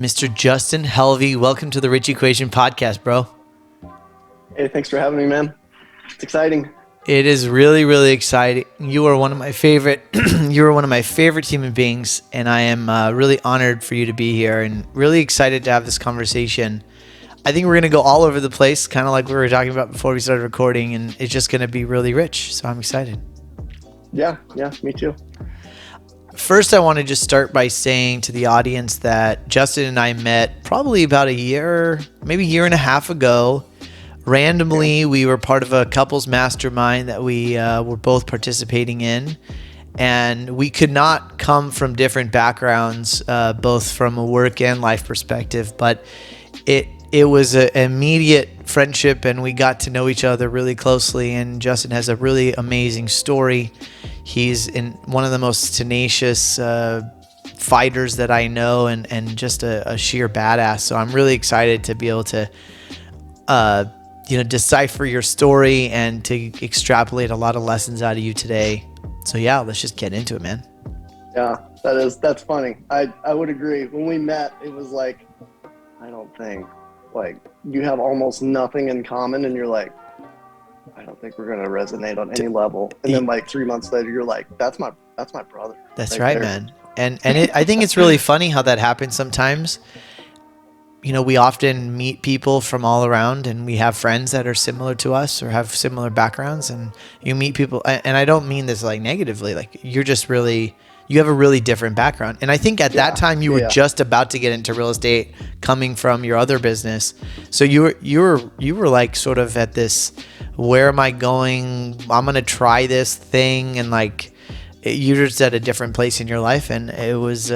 Mr. Justin Helvey, welcome to the Rich Equation podcast, bro. Hey, thanks for having me, man. It's exciting. It is really, really exciting. You are one of my favorite. You are one of my favorite human beings, and I am really honored for you to be here, and really excited to have this conversation. I think we're going to go all over the place, kind of like we were talking about before we started recording, and it's just going to be really rich. So I'm excited. Yeah, me too. First, I want to just start by saying to the audience that Justin and I met probably about a year, maybe a year and a half ago. Randomly, we were part of a Couples Mastermind that we were both participating in. And we could not come from different backgrounds, both from a work and life perspective. But it was an immediate friendship, and we got to know each other really closely. And Justin has a really amazing story. He's one of the most tenacious fighters that I know, and just a sheer badass. So I'm really excited to be able to decipher your story and to extrapolate a lot of lessons out of you today. So yeah, let's just get into it, man. Yeah, that's funny. I would agree. When we met, it was like, I don't think, like, you have almost nothing in common, and you're like, I don't think we're going to resonate on any level. And then like 3 months later, you're like, that's my brother. That's right, man. And I think it's really funny how that happens sometimes. You know, we often meet people from all around, and we have friends that are similar to us or have similar backgrounds, and you meet people, and I don't mean this like negatively, like you have a really different background. And I think at that time you were just about to get into real estate, coming from your other business. So you were like sort of at this, where am I going? I'm going to try this thing. And like, you're just at a different place in your life. And it was,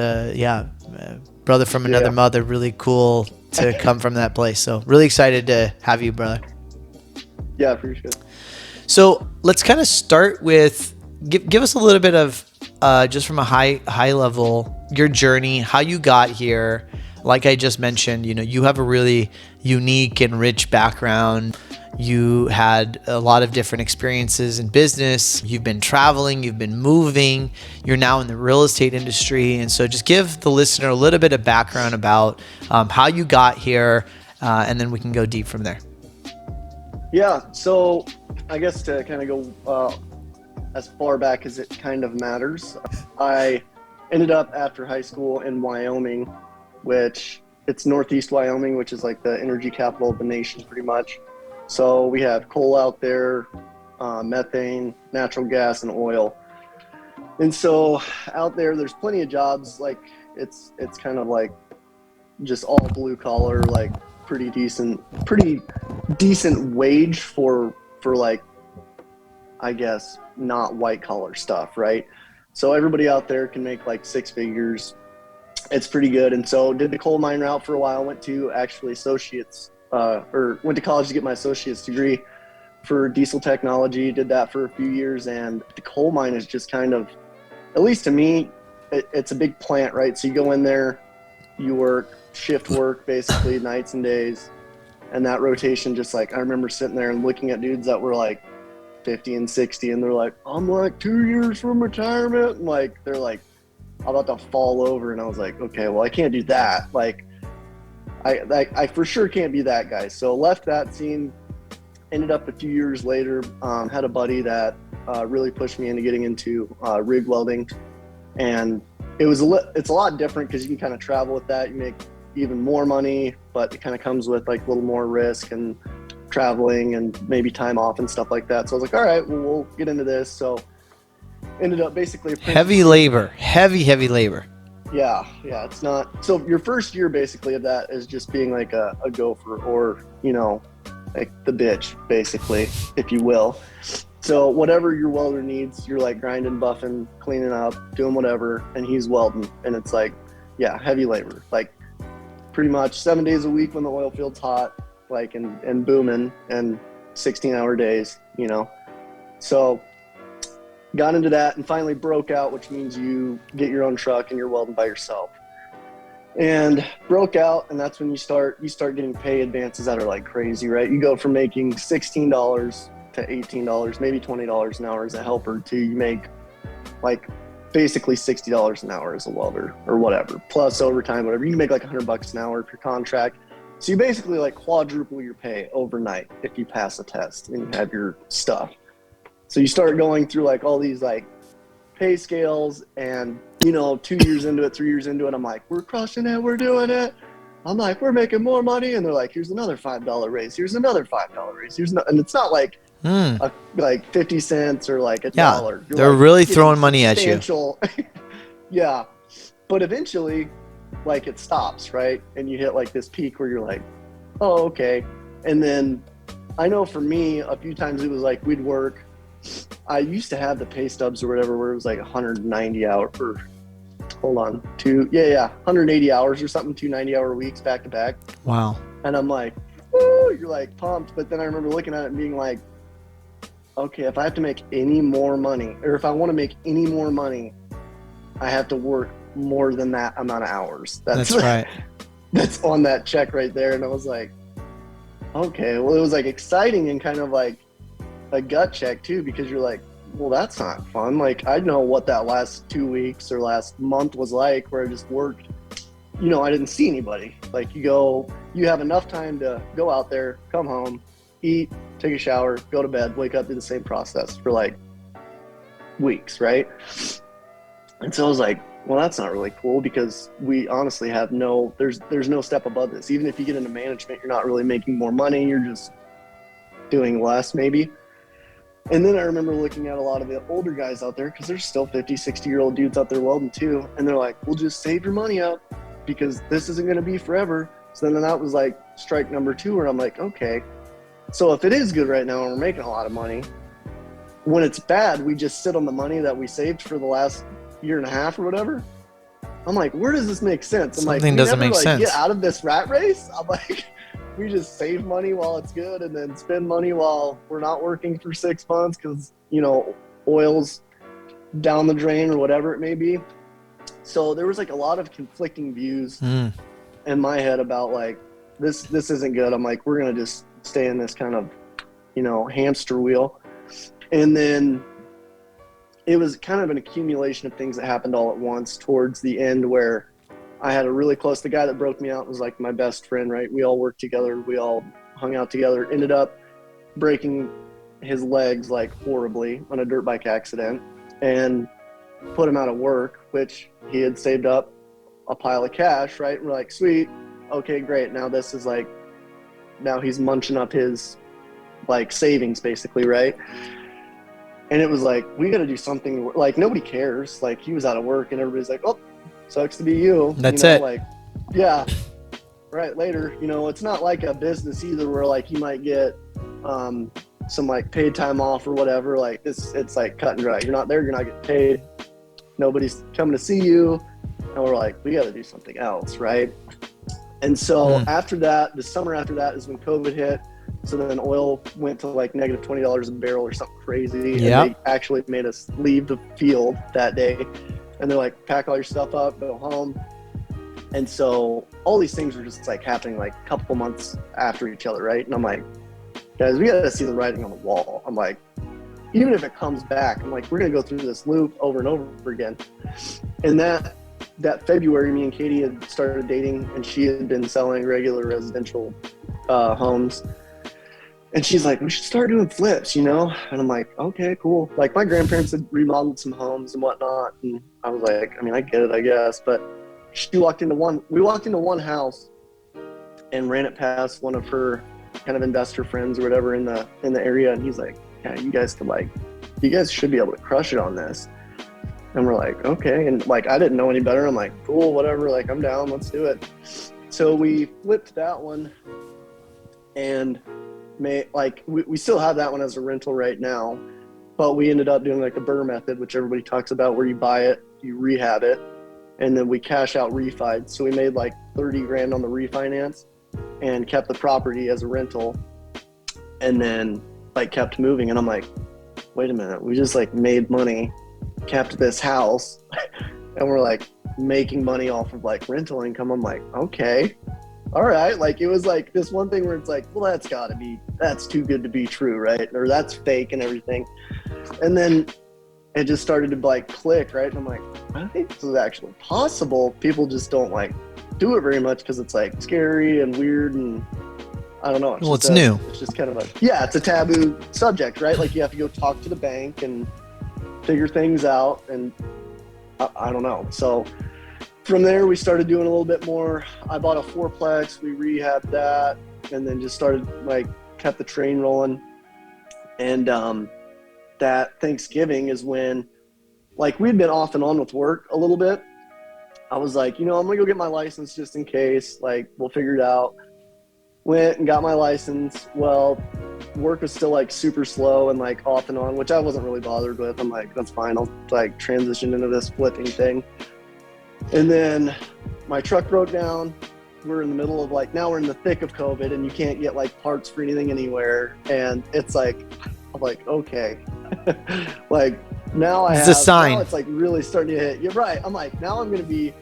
brother from another mother, really cool to come from that place. So really excited to have you, brother. Yeah, I appreciate it. So let's kind of start with, give us a little bit of, just from a high level, your journey, how you got here. Like I just mentioned, you have a really unique and rich background. You had a lot of different experiences in business. You've been traveling, you've been moving, you're now in the real estate industry. And so just give the listener a little bit of background about how you got here, and then we can go deep from there. Yeah, so I guess to kind of go as far back as it kind of matters, I ended up after high school in Wyoming, which it's Northeast Wyoming, which is like the energy capital of the nation pretty much. So we have coal out there, methane, natural gas, and oil. And so out there's plenty of jobs. Like it's kind of like just all blue collar, like pretty decent wage for like, I guess, not white collar stuff, right? So everybody out there can make like six figures. It's pretty good. And so did the coal mine route for a while, went to went to college to get my associate's degree for diesel technology, did that for a few years. And the coal mine is just kind of, at least to me, it's a big plant, right? So you go in there, you work shift work, basically nights and days. And that rotation, just like, I remember sitting there and looking at dudes that were like 50 and 60, and they're like, I'm like 2 years from retirement. And like, they're like, I'm about to fall over. And I was like, okay, well, I can't do that. Like, I for sure can't be that guy. So left that scene, ended up a few years later, had a buddy that really pushed me into getting into rig welding. And it's a lot different because you can kind of travel with that. You make even more money, but it kind of comes with like a little more risk and traveling and maybe time off and stuff like that. So I was like, all right, well, we'll get into this. So ended up basically heavy labor. Yeah, it's not. So your first year basically of that is just being like a gopher, or like the bitch, basically, if you will. So whatever your welder needs, you're like grinding, buffing, cleaning up, doing whatever, and he's welding. And it's like, yeah, heavy labor, like pretty much 7 days a week when the oil field's hot, like, and booming, and 16-hour days, So got into that and finally broke out, which means you get your own truck and you're welding by yourself. And broke out, and that's when you start getting pay advances that are like crazy, right? You go from making $16 to $18, maybe $20 an hour as a helper, to you make like basically $60 an hour as a welder or whatever, plus overtime, whatever. You can make like $100 an hour if your contract. So you basically like quadruple your pay overnight if you pass a test and you have your stuff. So you start going through like all these like pay scales, and 2 years into it, 3 years into it, I'm like, we're crushing it, we're doing it. I'm like, we're making more money, and they're like, here's another $5 raise, here's another $5 raise, and it's not like like 50 cents or like $1. They're like really throwing money at you. Yeah, but eventually, like, it stops, right? And you hit like this peak where you're like, oh, okay. And then I know for me, a few times it was like we'd work. I used to have the pay stubs or whatever where it was like 190 hours or 180 hours or something, 2 90-hour weeks back to back. Wow. And I'm like, woo, you're like pumped. But then I remember looking at it and being like, okay, if I have to make any more money, or if I want to make any more money, I have to work more than that amount of hours. That's right. That's on that check right there. And I was like, okay, well, it was like exciting and kind of like a gut check too, because you're like, well, that's not fun. Like, I know what that last 2 weeks or last month was like, where I just worked, I didn't see anybody. Like, you have enough time to go out there, come home, eat, take a shower, go to bed, wake up, do the same process for like weeks, right? And so I was like, well, that's not really cool, because we honestly have there's no step above this. Even if you get into management, you're not really making more money. You're just doing less maybe. And then I remember looking at a lot of the older guys out there, because there's still 50, 60-year-old dudes out there welding too. And they're like, well, just save your money up, because this isn't going to be forever. So then that was like strike number 2, where I'm like, okay, so if it is good right now and we're making a lot of money, when it's bad, we just sit on the money that we saved for the last year and a half or whatever. I'm like, where does this make sense? I'm Something like, doesn't make sense. Get out of this rat race. I'm like, we just save money while it's good and then spend money while we're not working for 6 months because, oil's down the drain or whatever it may be. So there was like a lot of conflicting views in my head about like, this isn't good. I'm like, we're going to just stay in this kind of, hamster wheel. And then it was kind of an accumulation of things that happened all at once towards the end, where I had the guy that broke me out was like my best friend, right? We all worked together. We all hung out together, ended up breaking his legs like horribly on a dirt bike accident, and put him out of work, which he had saved up a pile of cash, right? And we're like, sweet. Okay, great. Now he's munching up his like savings basically, right? And it was like, we got to do something. Like, nobody cares. Like, he was out of work and everybody's like, oh, sucks to be you. That's it. Like, yeah, right, later. It's not like a business either where like you might get some like paid time off or whatever. Like, it's like cut and dry. You're not there, you're not getting paid. Nobody's coming to see you. And we're like, we got to do something else, right? And so after that, the summer after that is when COVID hit. So then oil went to like negative $20 a barrel or something crazy. Yep. And they actually made us leave the field that day. And they're like, pack all your stuff up, go home. And so all these things were just like happening like a couple months after each other, right? And I'm like, guys, we got to see the writing on the wall. I'm like, even if it comes back, I'm like, we're going to go through this loop over and over again. And that February, me and Katie had started dating, and she had been selling regular residential homes. And she's like, we should start doing flips, And I'm like, okay, cool. Like, my grandparents had remodeled some homes and whatnot. And I was like, I get it, I guess. But we walked into one house and ran it past one of her kind of investor friends or whatever in the area. And he's like, yeah, you guys should be able to crush it on this. And we're like, okay. And like, I didn't know any better. I'm like, cool, whatever. Like, I'm down, let's do it. So we flipped that one, and we still have that one as a rental right now, but we ended up doing like the BRRRR method, which everybody talks about, where you buy it, you rehab it, and then we cash out refied. So we made like 30 grand on the refinance and kept the property as a rental, and then like kept moving. And I'm like, wait a minute, we just like made money, kept this house, and we're like making money off of like rental income. I'm like, okay, all right. Like, it was like this one thing where it's like, well, that's too good to be true, right? Or that's fake and everything. And then it just started to like click, right? And I'm like, I think this is actually possible. People just don't like do it very much because it's like scary and weird, and I don't know. It's new. It's just kind of it's a taboo subject, right? Like you have to go talk to the bank and figure things out, and I don't know. So from there, we started doing a little bit more. I bought a fourplex, we rehabbed that, and then just started like kept the train rolling. And that Thanksgiving is when, like, we'd been off and on with work a little bit. I was like, I'm gonna go get my license just in case, like, we'll figure it out. Went and got my license. Well, work was still like super slow and like off and on, which I wasn't really bothered with. I'm like, that's fine, I'll like transition into this flipping thing. And then my truck broke down. We're in the middle of like, now we're in the thick of COVID, and you can't get like parts for anything anywhere. And it's like, I'm like, okay. Like now it's a sign. Now it's like really starting to hit. You're right. I'm like, now I'm going to be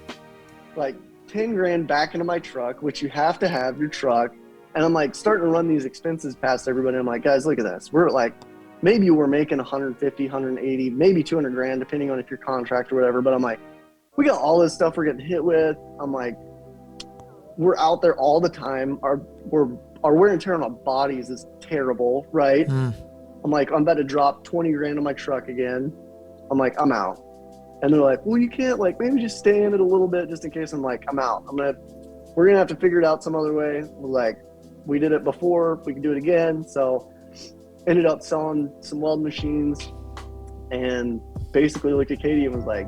like 10 grand back into my truck, which you have to have your truck. And I'm like starting to run these expenses past everybody. I'm like, guys, look at this. We're like, maybe we're making 150, 180, maybe 200 grand, depending on if you're contract or whatever. But I'm like, we got all this stuff we're getting hit with. I'm like, we're out there all the time. Our wear and tear on our bodies is terrible, right? I'm like, I'm about to drop 20 grand on my truck again. I'm like, I'm out. And they're like, well, you can't, like, maybe just stay in it a little bit just in case. I'm like, I'm out. We're going to have to figure it out some other way. We're like, we did it before, we can do it again. So ended up selling some weld machines, and basically looked at Katie and was like,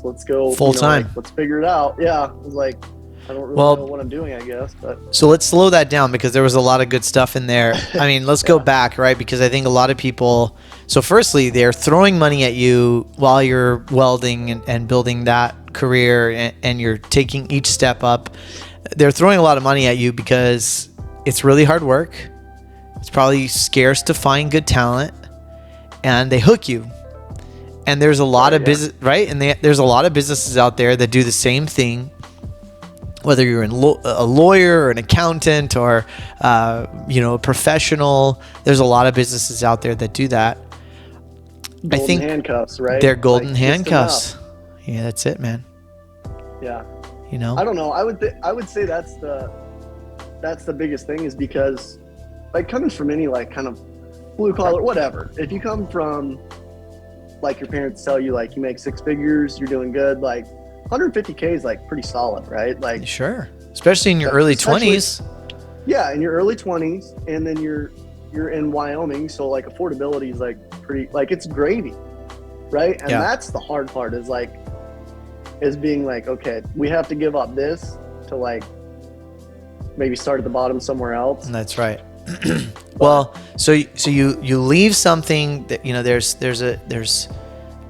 let's go full time. Like, let's figure it out. Yeah. I was like, I don't really know what I'm doing, I guess. But so let's slow that down, because there was a lot of good stuff in there. I mean, let's go back, right? Because I think a lot of people, so firstly, they're throwing money at you while you're welding and building that career, and you're taking each step up. They're throwing a lot of money at you because it's really hard work. It's probably scarce to find good talent, and they hook you. And there's a lot of business, right? And there's a lot of businesses out there that do the same thing. Whether you're a lawyer or an accountant or a professional, there's a lot of businesses out there that do that. Golden I think handcuffs, right? They're golden like, handcuffs. Yeah, that's it, man. Yeah. I don't know. I would say that's the biggest thing, is because like coming from any like kind of blue collar, whatever. If you come from like your parents tell you like you make six figures, you're doing good, like 150K is like pretty solid, right? Like sure, especially in your early 20s. Yeah, in your early 20s, and then you're in Wyoming, so like affordability is like pretty, like it's gravy, right? And that's the hard part, is being like, okay, we have to give up this to like maybe start at the bottom somewhere else. That's right. Well, so you leave something that there's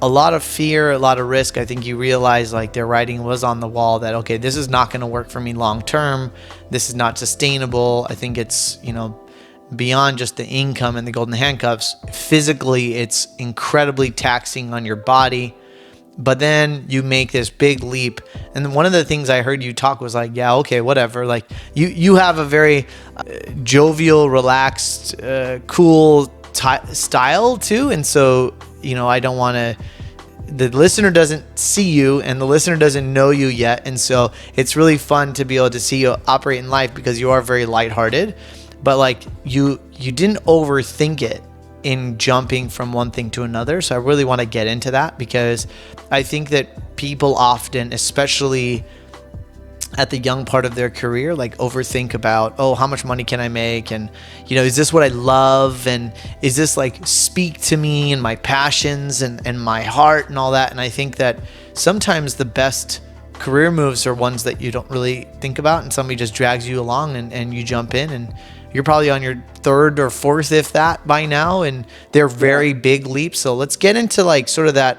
a lot of fear, a lot of risk. I think you realize like their writing was on the wall that, okay, this is not going to work for me long term. This is not sustainable. I think it's, beyond just the income and the golden handcuffs. Physically, it's incredibly taxing on your body. But then you make this big leap. And one of the things I heard you talk was like, yeah, okay, whatever. Like you have a very jovial, relaxed, cool style too. And so, I don't want to, the listener doesn't see you and the listener doesn't know you yet. And so it's really fun to be able to see you operate in life, because you are very lighthearted, but like you didn't overthink it in jumping from one thing to another. So I really want to get into that, because I think that people often, especially at the young part of their career, like overthink about, oh, how much money can I make? And, is this what I love? And is this like speak to me and my passions and my heart and all that? And I think that sometimes the best career moves are ones that you don't really think about, and somebody just drags you along and you jump in, and you're probably on your third or fourth, if that, by now. And they're very big leaps. So let's get into like sort of the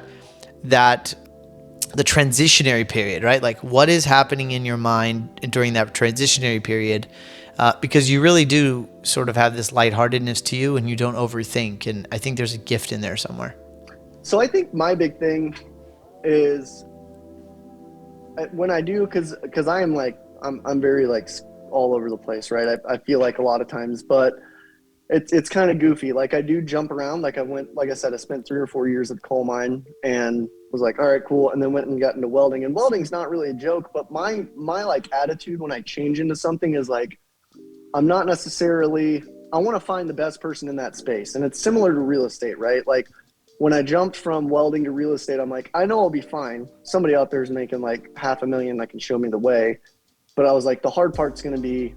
transitionary period, right? Like what is happening in your mind during that transitionary period? Because you really do sort of have this lightheartedness to you, and you don't overthink. And I think there's a gift in there somewhere. So I think my big thing is when I do, because I'm very like all over the place, right? I feel like a lot of times, but it's kind of goofy. Like I do jump around. Like I said, I spent 3 or 4 years at the coal mine and was like, all right, cool. And then went and got into welding, and welding's not really a joke, but my like attitude when I change into something is like, I'm not necessarily, I want to find the best person in that space. And it's similar to real estate, right? Like when I jumped from welding to real estate, I'm like, I know I'll be fine. Somebody out there is making like $500,000 that can show me the way. But I was like, the hard part's going to be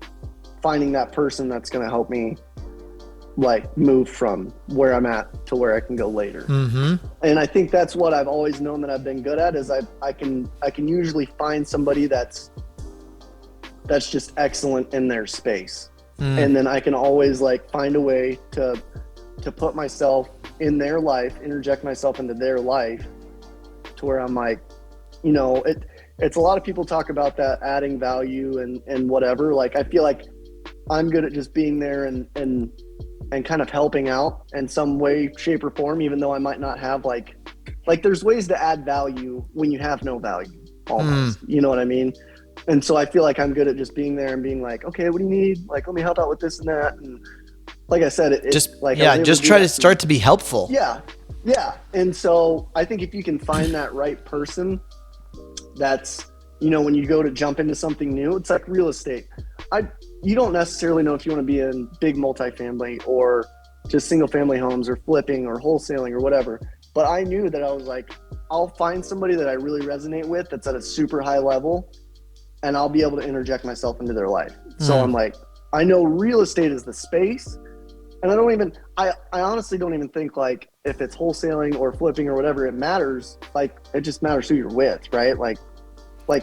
finding that person that's going to help me like move from where I'm at to where I can go later. Mm-hmm. And I think that's what I've always known that I've been good at is I can usually find somebody that's just excellent in their space. And then I can always like find a way to put myself in their life, interject myself into their life to where I'm like, you know, it's a lot of people talk about that adding value and whatever. Like, I feel like I'm good at just being there and kind of helping out in some way, shape or form, even though I might not have like there's ways to add value when you have no value almost, you know what I mean? And so I feel like I'm good at just being there and being like, okay, what do you need? Like, let me help out with this and that. And like I said, just try to start to be helpful. Yeah. Yeah. And so I think if you can find that right person, that's, you know, when you go to jump into something new, it's like real estate. You don't necessarily know if you want to be in big multifamily or just single family homes or flipping or wholesaling or whatever. But I knew that I was like, I'll find somebody that I really resonate with that's at a super high level, and I'll be able to interject myself into their life. So I'm like, I know real estate is the space, and I honestly don't even think like if it's wholesaling or flipping or whatever, it matters. Like, it just matters who you're with, right? Like.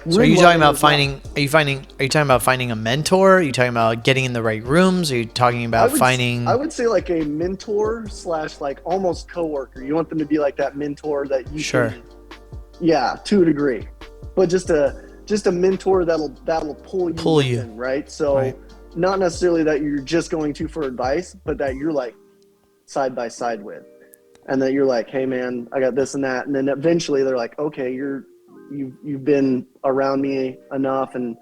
So are you talking about are you talking about finding a mentor? Are you talking about getting in the right rooms? Are you talking about I would say like a mentor / like almost coworker. You want them to be like that mentor that you can, yeah, to a degree, but just a mentor that'll pull you in, right? So not necessarily that you're just going to for advice, but that you're like side by side with, and that you're like, hey man, I got this and that, and then eventually they're like, okay, you've been around me enough and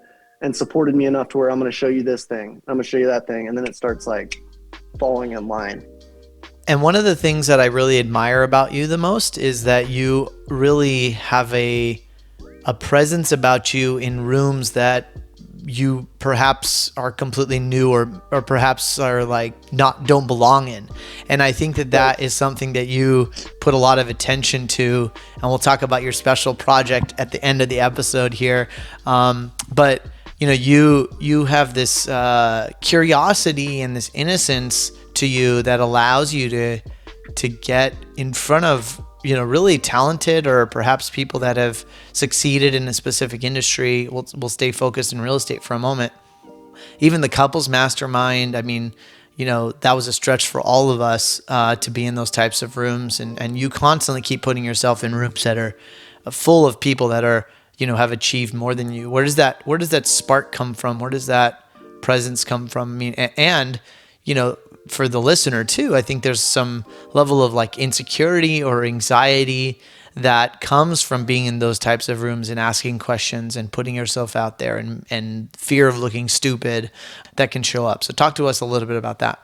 supported me enough to where I'm going to show you this thing, I'm going to show you that thing, and then it starts like falling in line. And one of the things that I really admire about you the most is that you really have a presence about you in rooms that you perhaps are completely new or perhaps are like don't belong in. And I think that is something that you put a lot of attention to, and we'll talk about your special project at the end of the episode here. But you know, you have this curiosity and this innocence to you that allows you to get in front of, you know, really talented or perhaps people that have succeeded in a specific industry. We'll stay focused in real estate for a moment. Even the Couples Mastermind, I mean, you know, that was a stretch for all of us to be in those types of rooms. And you constantly keep putting yourself in rooms that are full of people that are, you know, have achieved more than you. Where does that spark come from? Where does that presence come from? I mean, and, you know, for the listener too, I think there's some level of like insecurity or anxiety that comes from being in those types of rooms and asking questions and putting yourself out there, and fear of looking stupid that can show up. So talk to us a little bit about that.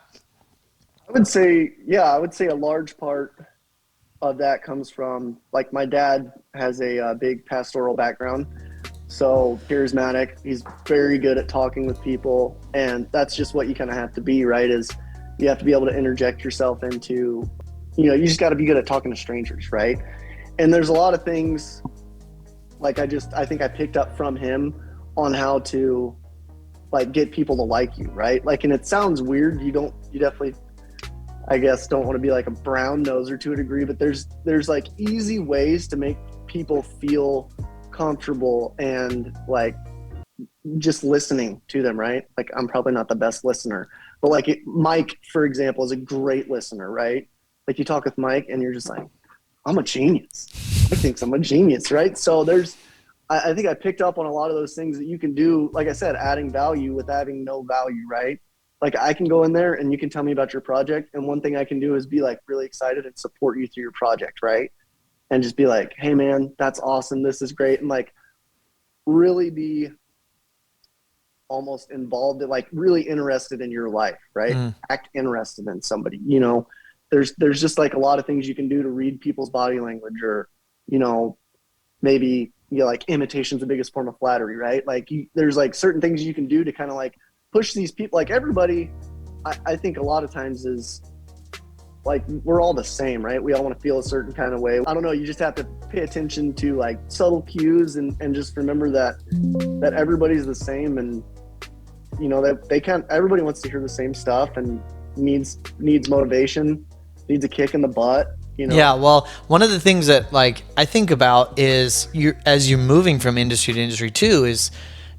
I would say a large part of that comes from, like, my dad has a big pastoral background. So charismatic, he's very good at talking with people, and that's just what you kind of have to be, right? Is you have to be able to interject yourself into, you know, you just got to be good at talking to strangers, right? And there's a lot of things, like I think I picked up from him on how to like get people to like you, right? Like, and it sounds weird. You definitely, I guess, don't want to be like a brown noser to a degree, but there's like easy ways to make people feel comfortable and like just listening to them, right? Like, I'm probably not the best listener, but like Mike, for example, is a great listener, right? Like, you talk with Mike and you're just like, I'm a genius. Mike thinks I'm a genius, right? So I think I picked up on a lot of those things that you can do, like I said, adding value with having no value, right? Like, I can go in there and you can tell me about your project, and one thing I can do is be like really excited and support you through your project, right? And just be like, hey man, that's awesome, this is great, and like really be almost involved, like really interested in your life, right? Act interested in somebody, you know. There's just like a lot of things you can do to read people's body language, or, you know, maybe, you know, like imitation's the biggest form of flattery, right? Like there's like certain things you can do to kind of like push these people. Like everybody, I think a lot of times is like, we're all the same, right? We all want to feel a certain kind of way. I don't know. You just have to pay attention to like subtle cues, and just remember that everybody's the same, and, you know, that everybody wants to hear the same stuff and needs motivation, needs a kick in the butt, you know? Yeah, well, one of the things that like I think about is as you're moving from industry to industry too is,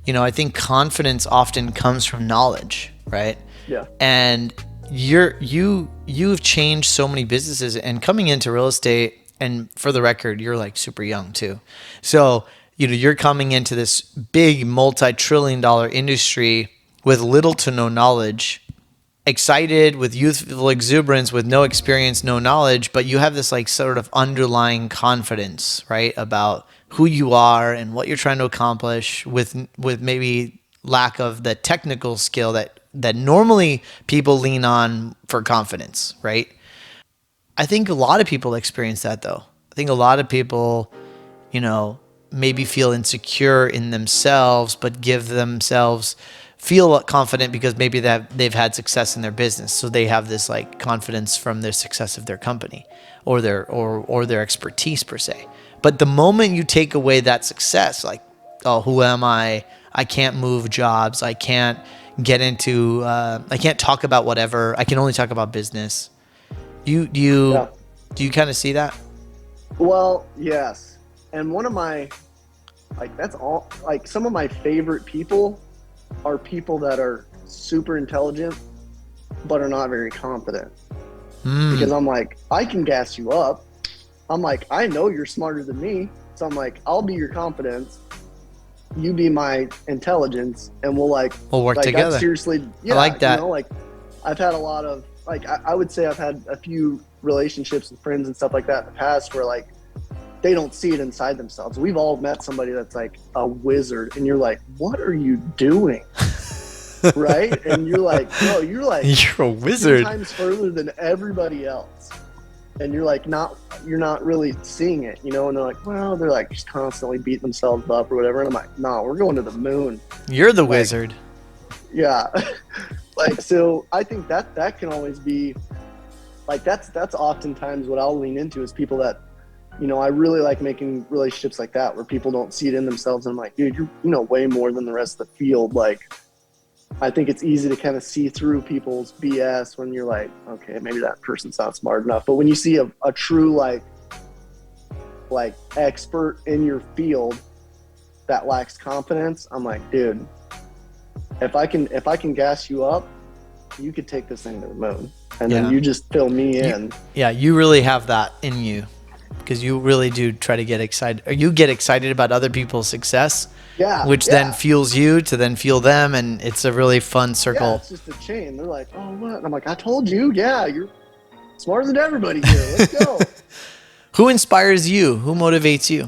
you know, I think confidence often comes from knowledge, right? Yeah. And you've changed so many businesses, and coming into real estate, and for the record, you're like super young too. So, you know, you're coming into this big multi-trillion-dollar industry with little to no knowledge, excited, with youthful exuberance, with no experience, no knowledge, but you have this like sort of underlying confidence, right, about who you are and what you're trying to accomplish, with maybe lack of the technical skill that normally people lean on for confidence, right? I think a lot of people experience that though. I think a lot of people, you know, maybe feel insecure in themselves, but feel confident because maybe they've had success in their business. So they have this like confidence from their success of their company or their expertise per se. But the moment you take away that success, like, oh, who am I? I can't move jobs. I can't get into, I can't talk about whatever. I can only talk about business. Do you kind of see that? Well, yes. And one of my, like, that's all, like, some of my favorite people are people that are super intelligent, but are not very confident. Because I'm like, I can gas you up. I'm like, I know you're smarter than me. So I'm like, I'll be your confidence. You be my intelligence, and we'll work together. Seriously, yeah, I like that. You know, like, I've had a lot of, like, I would say I've had a few relationships with friends and stuff like that in the past where, like, they don't see it inside themselves. We've all met somebody that's like a wizard, and you're like, what are you doing? Right? And you're like, no, you're you're a wizard 2 times further than everybody else. And you're like, you're not really seeing it, you know? And they're like, well, they're like just constantly beating themselves up or whatever. And I'm like, no, we're going to the moon. You're the wizard. Yeah. Like, so I think that can always be like, that's oftentimes what I'll lean into is people that, you know, I really like making relationships like that where people don't see it in themselves. And I'm like, dude, you're, you know, way more than the rest of the field. Like, I think it's easy to kind of see through people's BS when you're like, okay, maybe that person's not smart enough. But when you see a true like expert in your field that lacks confidence, I'm like, dude, if I can gas you up, you could take this thing to the moon. And then you just fill me in. You really have that in you, because you really do try to get excited. Or you get excited about other people's success. Which then fuels you to then fuel them, and it's a really fun circle. Yeah, it's just a chain. They're like, oh, what? And I'm like, I told you, you're smarter than everybody here. Let's go. Who inspires you? Who motivates you?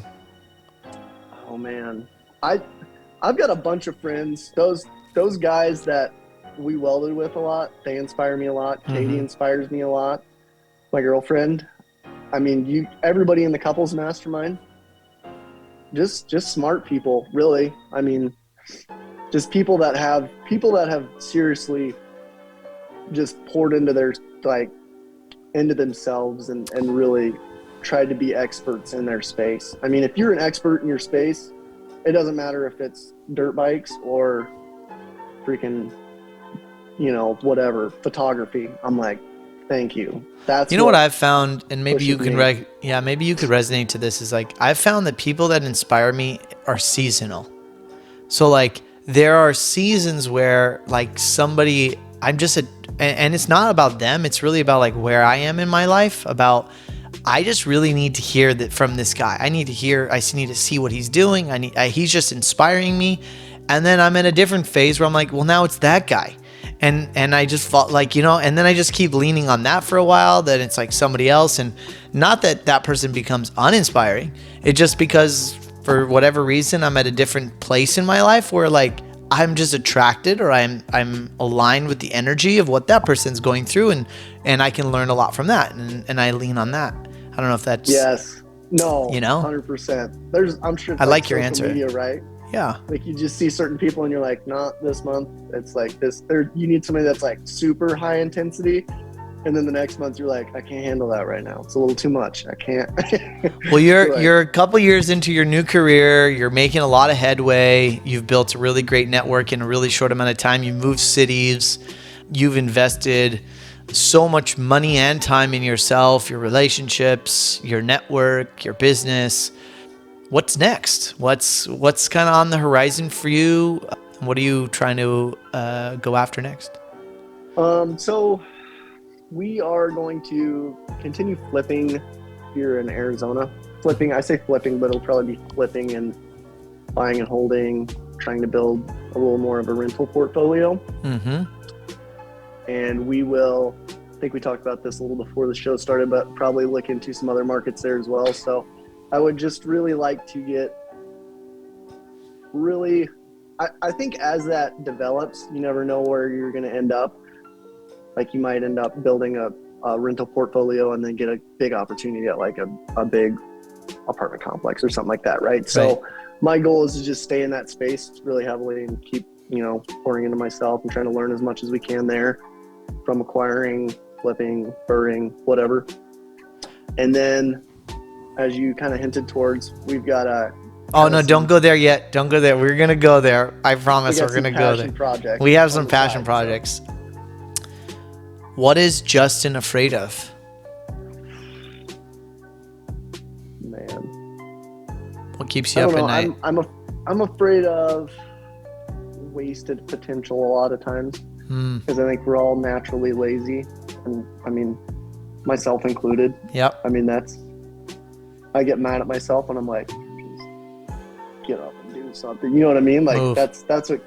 Oh man, I've got a bunch of friends. Those guys that we welded with a lot, they inspire me a lot. Katie inspires me a lot. My girlfriend. I mean, everybody in the Couples Mastermind. Just smart people, really. I mean, just people that have seriously just poured into themselves and really tried to be experts in their space. I mean, if you're an expert in your space, it doesn't matter if it's dirt bikes or freaking, you know, whatever, photography. I'm like, thank you. That's, you know, what I've found, and maybe you can maybe you could resonate to this, is like, I've found that people that inspire me are seasonal. So like, there are seasons where like somebody, and it's not about them, it's really about like where I am in my life, about, I just really need to hear that from this guy. I need to see what he's doing. He's just inspiring me. And then I'm in a different phase where I'm like, well, now it's that guy. And I just felt like, you know, and then I just keep leaning on that for a while, then it's like somebody else. And not that person becomes uninspiring. It's just because for whatever reason, I'm at a different place in my life where like, I'm just attracted, or I'm aligned with the energy of what that person's going through, and I can learn a lot from that, and I lean on that. I don't know if that's Yes. No, you know. 100%. I'm sure it's I like like your social answer. media, right? Yeah. Like you just see certain people and you're like, not this month. It's like this. You need somebody that's like super high intensity. And then the next month you're like, I can't handle that right now. It's a little too much. I can't. Well, like, you're a couple years into your new career. You're making a lot of headway. You've built a really great network in a really short amount of time. You moved cities. You've invested so much money and time in yourself, your relationships, your network, your business. What's next? What's kind of on the horizon for you? What are you trying to go after next? So we are going to continue flipping here in Arizona. Flipping, I say flipping, but it'll probably be flipping and buying and holding, trying to build a little more of a rental portfolio. Mm-hmm. And we will, I think we talked about this a little before the show started, but probably look into some other markets there as well. So I would just really like to get really, I think as that develops, you never know where you're going to end up. Like you might end up building a rental portfolio and then get a big opportunity at like a big apartment complex or something like that, right? So my goal is to just stay in that space really heavily and keep, pouring into myself and trying to learn as much as we can there, from acquiring, flipping, burring, whatever. And then as you kind of hinted towards, we've got a Oh no, don't go there yet. Don't go there. We're going to go there. I promise we're going to go there. We have some passion projects. So. What is Justin afraid of? Man. What keeps you up at night? I'm afraid of wasted potential a lot of times. Because I think we're all naturally lazy. And I mean, myself included. Yep. I mean, I get mad at myself when I'm like, just get up and do something. You know what I mean? Like Move. That's what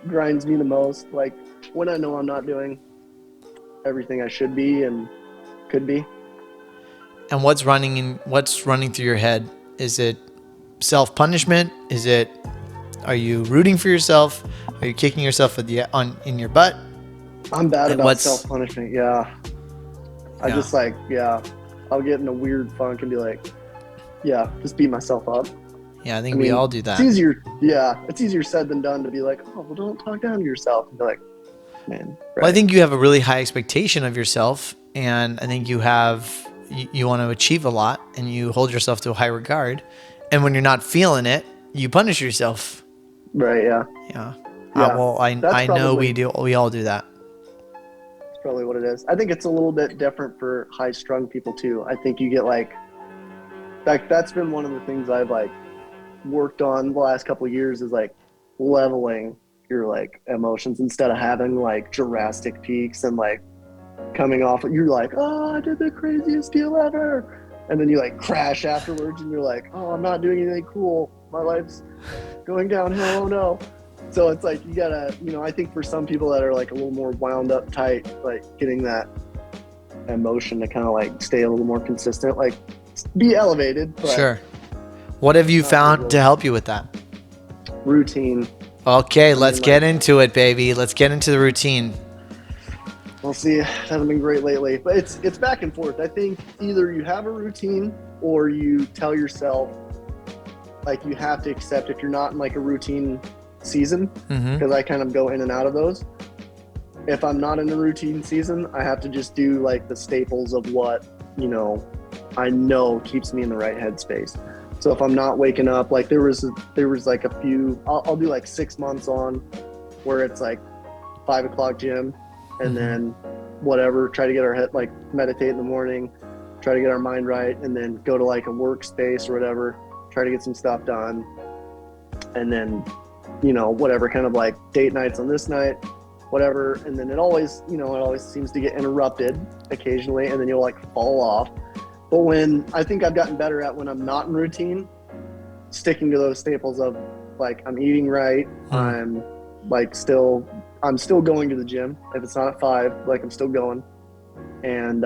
grinds me the most. Like when I know I'm not doing everything I should be and could be. And what's running through your head? Is it self-punishment? Are you rooting for yourself? Are you kicking yourself in your butt? I'm bad about self-punishment. Yeah. I just I'll get in a weird funk and be like, just beat myself up. Yeah, I think we all do that. It's easier said than done to be like, oh, well, don't talk down to yourself. And be like, man. Right. Well, I think you have a really high expectation of yourself, and I think you want to achieve a lot, and you hold yourself to a high regard. And when you're not feeling it, you punish yourself. Right. Yeah. Yeah. Well, I know we all do that. That's probably what it is. I think it's a little bit different for high-strung people too. I think you get that's been one of the things I've worked on the last couple of years is leveling your emotions instead of having drastic peaks and coming off. You're like, oh, I did the craziest deal ever, and then you crash afterwards, and you're like, oh, I'm not doing anything cool. My life's going downhill. Oh no. So it's you gotta, I think for some people that are a little more wound up tight, getting that emotion to kind of stay a little more consistent, be elevated. But sure. What have you found to help you with that? Routine. Okay, let's get into it, baby. Let's get into the routine. We'll see. It hasn't been great lately, but it's back and forth. I think either you have a routine or you tell yourself you have to accept if you're not in a routine season, because I kind of go in and out of those. If I'm not in the routine season, I have to just do the staples of what I know keeps me in the right headspace. So if I'm not waking up, there was a few, I'll do 6 months on where it's 5 o'clock gym, and then whatever, try to get our head, meditate in the morning, try to get our mind right, and then go to a workspace or whatever, try to get some stuff done, and then whatever, kind of date nights on this night, whatever. And then it always seems to get interrupted occasionally, and then you'll fall off. But when I think I've gotten better at when I'm not in routine, sticking to those staples of I'm eating right, I'm still going to the gym. If it's not at 5, I'm still going. And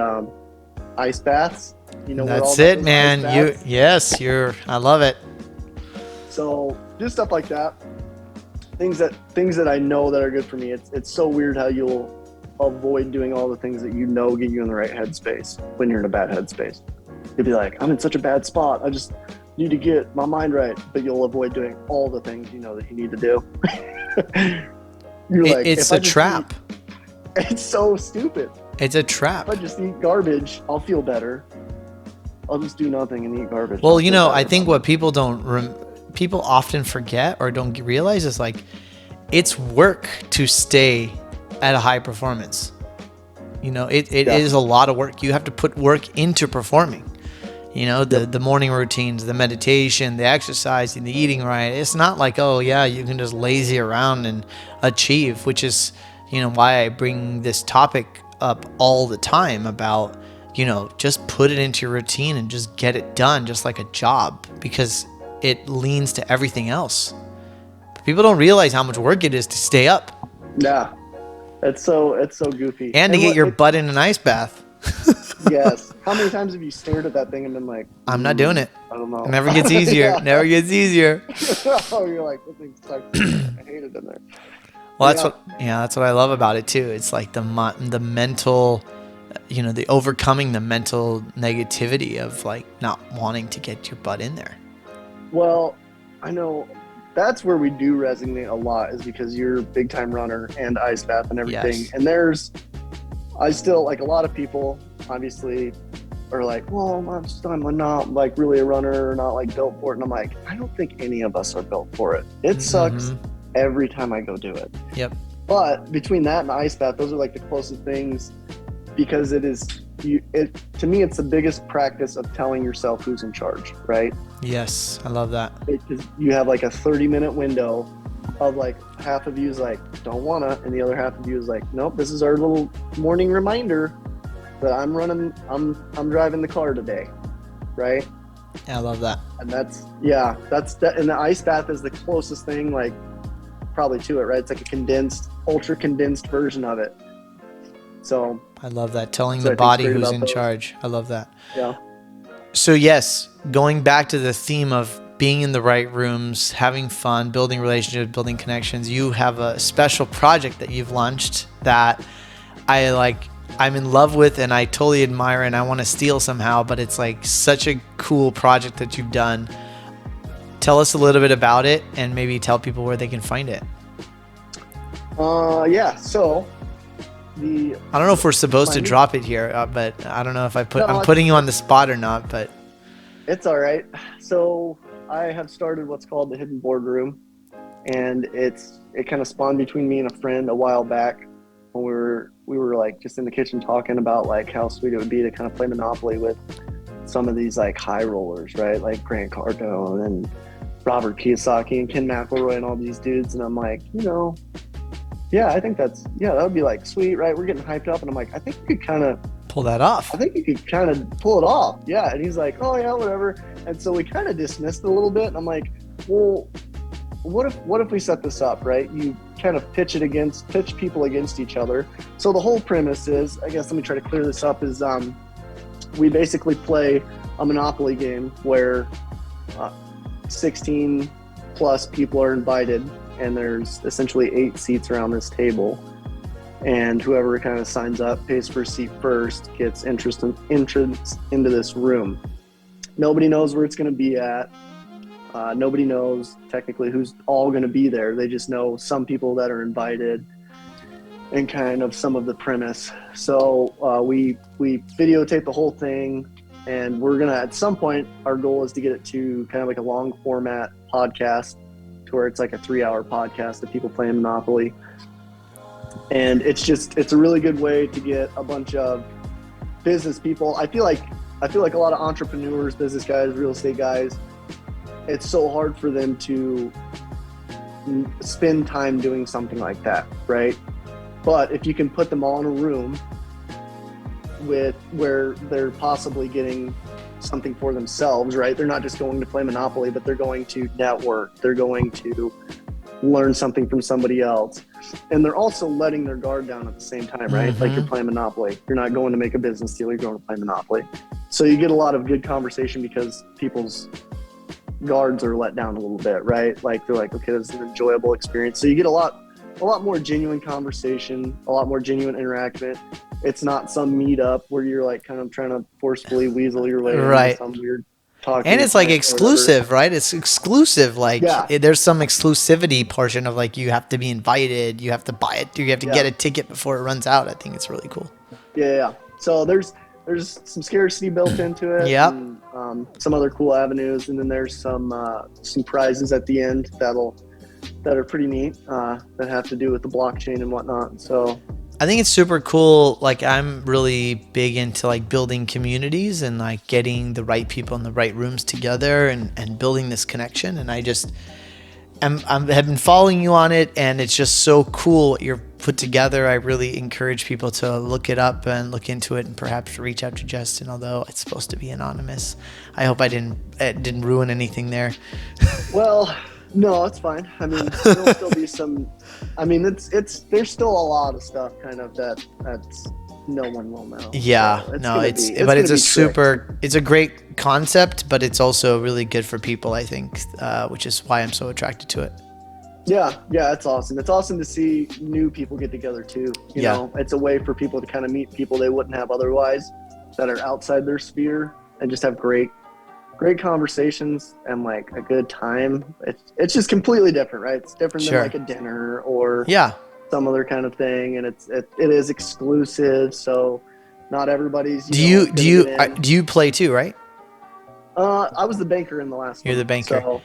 ice baths, that's it, man. I love it. So just stuff like that. things that I know that are good for me. It's so weird how you'll avoid doing all the things that you know get you in the right headspace when you're in a bad headspace. You'll be like, I'm in such a bad spot. I just need to get my mind right. But you'll avoid doing all the things you know that you need to do. It's a trap. It's so stupid. It's a trap. If I just eat garbage, I'll feel better. I'll just do nothing and eat garbage. Well, I think what people people often forget or don't realize is like, it's work to stay at a high performance. It is a lot of work. You have to put work into performing. The morning routines, the meditation, the exercise, and the eating right. It's not like, oh yeah, you can just lazy around and achieve, which is, why I bring this topic up all the time about, just put it into your routine and just get it done, just like a job, because it leans to everything else. But people don't realize how much work it is to stay up. Yeah. It's so goofy. And to get your butt in an ice bath. Yes. How many times have you stared at that thing and been like, I'm not doing it. I don't know. It never gets easier. Yeah. Never gets easier. Oh, you're like, this thing sucks. I hate it in there. Well, that's what I love about it too. It's like the mental, the overcoming the mental negativity of like not wanting to get your butt in there. Well, I know that's where we do resonate a lot, is because you're a big time runner and ice bath and everything. Yes. And I still, like, a lot of people obviously are like, well, I'm not like really a runner, or not like built for it. And I'm like, I don't think any of us are built for it. It sucks every time I go do it. Yep. But between that and the ice bath, those are like the closest things, because to me, it's the biggest practice of telling yourself who's in charge, right? Yes, I love that. Because you have like a 30-minute window of like, half of you is like, don't wanna, and the other half of you is like, nope, this is our little morning reminder that I'm driving the car today, right? Yeah, I love that. And that's that. And the ice bath is the closest thing, like, probably to it, right? It's like a ultra condensed version of it. So I love that. Telling the body who's in charge. I love that. Yeah. So yes, going back to the theme of being in the right rooms, having fun, building relationships, building connections, you have a special project that you've launched that I'm in love with, and I totally admire, and I want to steal somehow, but it's like such a cool project that you've done. Tell us a little bit about it, and maybe tell people where they can find it. Yeah. So I don't know if we're supposed to drop it here, but I don't know if I'm putting you on the spot or not, but it's all right. So I have started what's called the Hidden Boardroom, and it kind of spawned between me and a friend a while back when we were like just in the kitchen talking about like how sweet it would be to kind of play Monopoly with some of these like high rollers, right? Like Grant Cardone and Robert Kiyosaki and Ken McElroy and all these dudes. And I'm like, yeah, I think that would be like sweet, right? We're getting hyped up, and I'm like, I think you could kind of pull that off. I think you could kind of pull it off. Yeah. And he's like, oh yeah, whatever. And so we kind of dismissed it a little bit. And I'm like, well, what if we set this up, right? You kind of pitch people against each other. So the whole premise is, I guess let me try to clear this up, is we basically play a Monopoly game where 16 plus people are invited, and there's essentially 8 seats around this table. And whoever kind of signs up, pays for a seat first, gets entrance into this room. Nobody knows where it's going to be at. Nobody knows technically who's all going to be there. They just know some people that are invited and kind of some of the premise. So we videotape the whole thing, and we're going to, at some point, our goal is to get it to kind of like a long format podcast, to where it's like a 3-hour podcast of people playing Monopoly. And it's a really good way to get a bunch of business people. I feel like a lot of entrepreneurs, business guys, real estate guys, it's so hard for them to spend time doing something like that, right? But if you can put them all in a room where they're possibly getting something for themselves, right? They're not just going to play Monopoly, but they're going to network. They're going to learn something from somebody else. And they're also letting their guard down at the same time, right? Mm-hmm. Like you're playing Monopoly. You're not going to make a business deal. You're going to play Monopoly. So you get a lot of good conversation because people's guards are let down a little bit, right? Like they're like, okay, this is an enjoyable experience. So you get a lot more genuine conversation, a lot more genuine interaction. It's not some meetup where you're like kind of trying to forcefully weasel your way into Right. some weird talking And it's like event or whatever. exclusive, right? It's exclusive. Yeah, There's some exclusivity portion of like you have to be invited, you have to buy it, you have to yeah, get a ticket before it runs out. I think it's really cool. yeah. So there's some scarcity built into it, Yep. and some other cool avenues, and then there's some prizes at the end that are pretty neat that have to do with the blockchain and whatnot. So I think it's super cool. Like I'm really big into like building communities and like getting the right people in the right rooms together and building this connection. And I just have been following you on it, and it's just so cool what you're put together. I really encourage people to look it up and look into it, and perhaps reach out to Justin. Although it's supposed to be anonymous, I hope I didn't ruin anything there. well, no, it's fine. I mean, there'll still be some. I mean, it's there's still a lot of stuff kind of that's no one will know. Yeah, So no, it's gonna but it's be a tricked. it's a great concept, but it's also really good for people, I think, which is why I'm so attracted to it. Yeah, it's awesome. It's awesome to see new people get together too. You Yeah. know, it's a way for people to kind of meet people they wouldn't have otherwise that are outside their sphere and just have great conversations and like a good time. It's just completely different, right? It's different than Sure. like a dinner or Yeah. some other kind of thing, and it is exclusive, so not everybody's Do you gonna get in. do you play too, right? I was the banker in the last You're one, the banker. so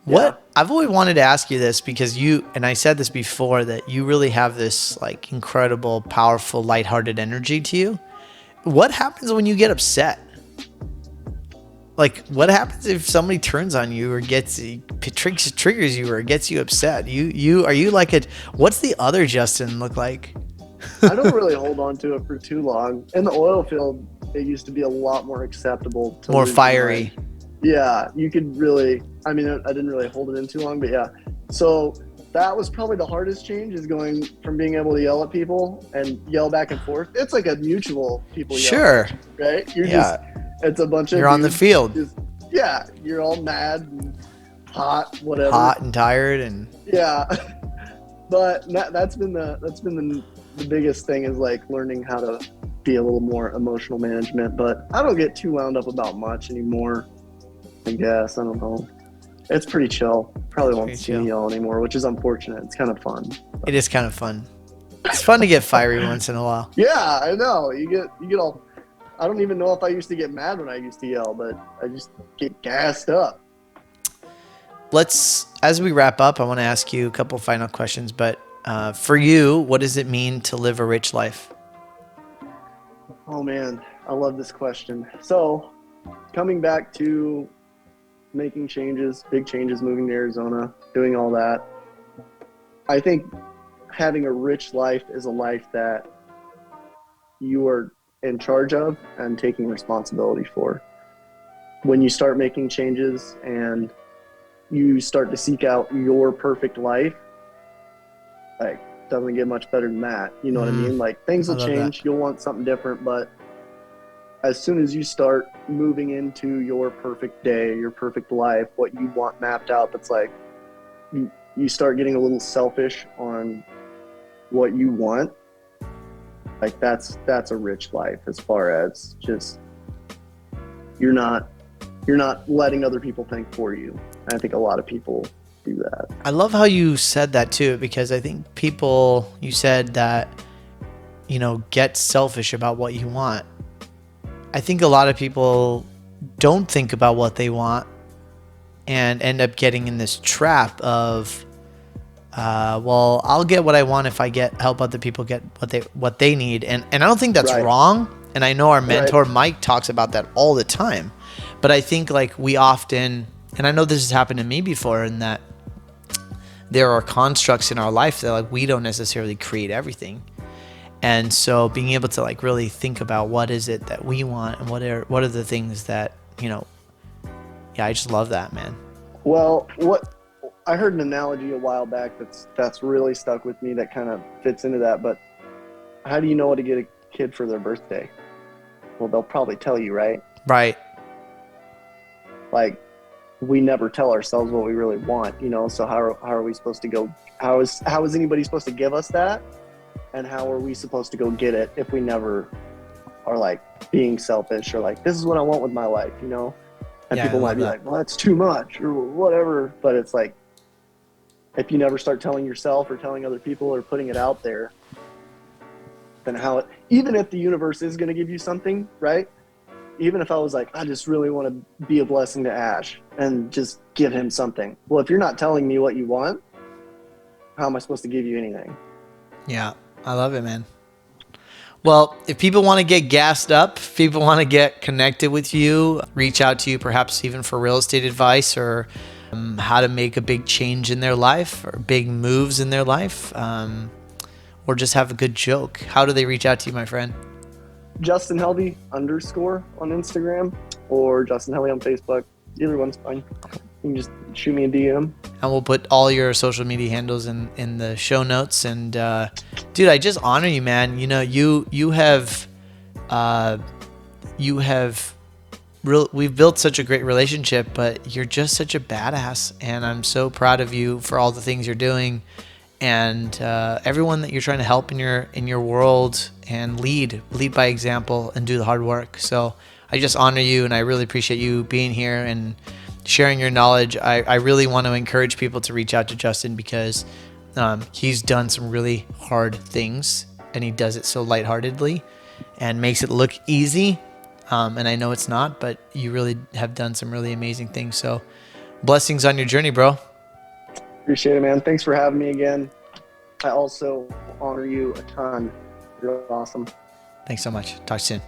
yeah. What I've always wanted to ask you this, because and I said this before, that you really have this like incredible, powerful, lighthearted energy to you. What happens when you get upset? Like, what happens if somebody turns on you or triggers you or gets you upset? Are you like what's the other Justin look like? I don't really hold on to it for too long. In the oil field, it used to be a lot more acceptable to More lose your fiery. mind. Yeah, you could really. I mean, I didn't really hold it in too long, but yeah. So that was probably the hardest change, is going from being able to yell at people and yell back and forth. It's like a mutual people yell, Sure. right? Yeah. It's a bunch of You're on the dudes field. yeah, you're all mad and hot, whatever. Hot and tired and Yeah. But that's been the biggest thing, is like learning how to be a little more emotional management. But I don't get too wound up about much anymore, I guess. I don't know. It's pretty chill. Probably won't see me yell anymore, which is unfortunate. It's kind of fun. It is kind of fun. It's fun to get fiery once in a while. Yeah, I know. You get all. I don't even know if I used to get mad when I used to yell, but I just get gassed up. As we wrap up, I want to ask you a couple final questions. But for you, what does it mean to live a rich life? Oh man, I love this question. So, coming back to making changes, big changes, moving to Arizona, doing all that, I think having a rich life is a life that you are in charge of and taking responsibility for. When you start making changes and you start to seek out your perfect life, like, doesn't get much better than that. You know what I mean? Like, things will change. You'll want something different, but as soon as you start moving into your perfect day, your perfect life, what you want mapped out, that's like, you start getting a little selfish on what you want. Like, that's a rich life, as far as just you're not letting other people think for you. And I think a lot of people do that. I love how you said that too, because I think you said that, get selfish about what you want. I think a lot of people don't think about what they want and end up getting in this trap of, well, I'll get what I want if I help other people get what they need. And I don't think that's wrong. And I know our mentor, Mike, talks about that all the time. But I think like we often, and I know this has happened to me before, in that there are constructs in our life that like we don't necessarily create everything. And so being able to like really think about what is it that we want and what are the things that, I just love that, man. Well, I heard an analogy a while back that's really stuck with me, that kind of fits into that. But how do you know what to get a kid for their birthday? Well, they'll probably tell you, right? Right. Like, we never tell ourselves what we really want, you know? So how are we supposed to go? How is anybody supposed to give us that? And how are we supposed to go get it if we never are like being selfish or like, this is what I want with my life, you know? And Yeah, people I might love be that. like, well, that's too much or whatever. But it's like, if you never start telling yourself or telling other people or putting it out there, then even if the universe is going to give you something, right? Even if I was like, I just really want to be a blessing to Ash and just give him something. Well, if you're not telling me what you want, how am I supposed to give you anything? Yeah, I love it, man. Well, if people want to get gassed up, if people want to get connected with you, reach out to you, perhaps even for real estate advice or how to make a big change in their life or big moves in their life, or just have a good joke, how do they reach out to you, my friend? Justin Helvey _ on Instagram or Justin Helvey on Facebook. Either one's fine. You can just shoot me a DM. And we'll put all your social media handles in the show notes. And dude, I just honor you, man. You know, you have we've built such a great relationship, but you're just such a badass, and I'm so proud of you for all the things you're doing, and everyone that you're trying to help in your world, and lead by example and do the hard work. So I just honor you, and I really appreciate you being here and sharing your knowledge. I really want to encourage people to reach out to Justin because he's done some really hard things, and he does it so lightheartedly and makes it look easy. And I know it's not, but you really have done some really amazing things. So blessings on your journey, bro. Appreciate it, man. Thanks for having me again. I also honor you a ton. You're awesome. Thanks so much. Talk soon.